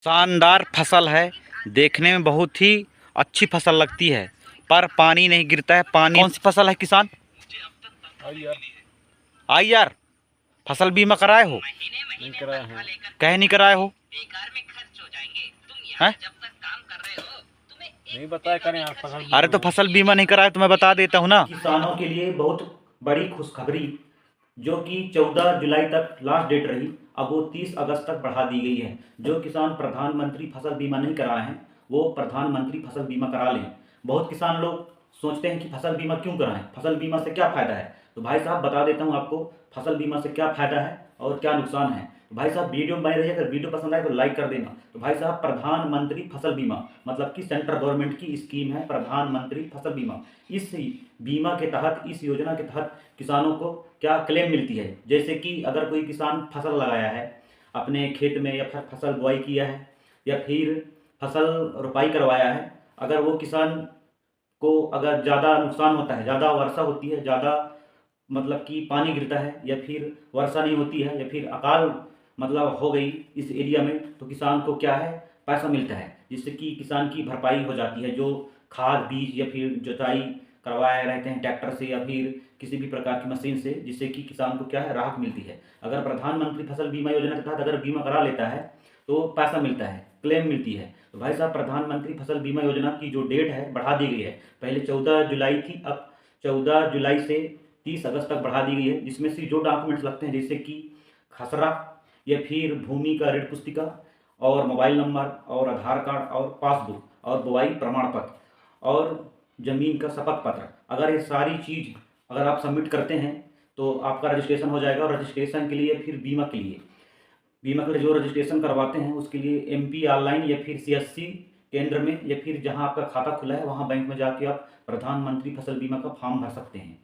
शानदार फसल है। देखने में बहुत ही अच्छी फसल लगती है, पर पानी नहीं गिरता है। पानी कौन सी फसल है किसान? आई यार, फसल बीमा कराए हो? नहीं कराया है। कहे नहीं कराए हो? हैं? नहीं बताया करें यार फसल अरे तो बीमा। फसल बीमा नहीं कराए तो मैं बता देता हूँ ना। किसानों के लिए बहुत बड़ी खुशखबरी, जो कि 14 जुलाई तक लास्ट डेट रही, अब वो 30 अगस्त तक बढ़ा दी गई है। जो किसान प्रधानमंत्री फसल बीमा नहीं कराए हैं वो प्रधानमंत्री फसल बीमा करा लें। बहुत किसान लोग सोचते हैं कि फसल बीमा क्यों कराएं, फसल बीमा से क्या फ़ायदा है। तो भाई साहब बता देता हूँ आपको फसल बीमा से क्या फ़ायदा है और क्या नुकसान है। तो भाई साहब वीडियो में बने रहिए, अगर वीडियो पसंद आए तो लाइक कर देना। तो भाई साहब प्रधानमंत्री फसल बीमा मतलब कि सेंट्रल गवर्नमेंट की स्कीम है प्रधानमंत्री फसल बीमा। इस बीमा के तहत, इस योजना के तहत किसानों को क्या क्लेम मिलती है। जैसे कि अगर कोई किसान फसल लगाया है अपने खेत में, या फिर फसल बुआई किया है, या फिर फसल रोपाई करवाया है, अगर वो किसान को अगर ज़्यादा नुकसान होता है, ज़्यादा वर्षा होती है, ज़्यादा मतलब कि पानी गिरता है, या फिर वर्षा नहीं होती है, या फिर अकाल मतलब हो गई इस एरिया में, तो किसान को क्या है, पैसा मिलता है, जिससे कि किसान की भरपाई हो जाती है। जो खाद बीज या फिर जुताई करवाए रहते हैं ट्रैक्टर से या फिर किसी भी प्रकार की मशीन से, जिससे कि किसान को क्या है, राहत मिलती है। अगर प्रधानमंत्री फसल बीमा योजना के तहत अगर बीमा करा लेता है तो पैसा मिलता है, क्लेम मिलती है। तो भाई साहब प्रधानमंत्री फसल बीमा योजना की जो डेट है बढ़ा दी गई है। पहले 14 जुलाई थी, अब 14 जुलाई से 30 अगस्त तक बढ़ा दी गई है। जिसमें से जो डॉक्यूमेंट्स लगते हैं, जैसे कि खसरा या फिर भूमि का ऋण पुस्तिका और मोबाइल नंबर और आधार कार्ड और पासबुक और बुआई प्रमाण पत्र और ज़मीन का शपथ पत्र, अगर ये सारी चीज़ अगर आप सबमिट करते हैं तो आपका रजिस्ट्रेशन हो जाएगा। और रजिस्ट्रेशन के लिए फिर बीमा के लिए जो रजिस्ट्रेशन करवाते हैं उसके लिए एमपी ऑनलाइन या फिर सीएससी केंद्र में, या फिर जहां आपका खाता खुला है वहां बैंक में जाके आप प्रधानमंत्री फसल बीमा का फॉर्म भर सकते हैं।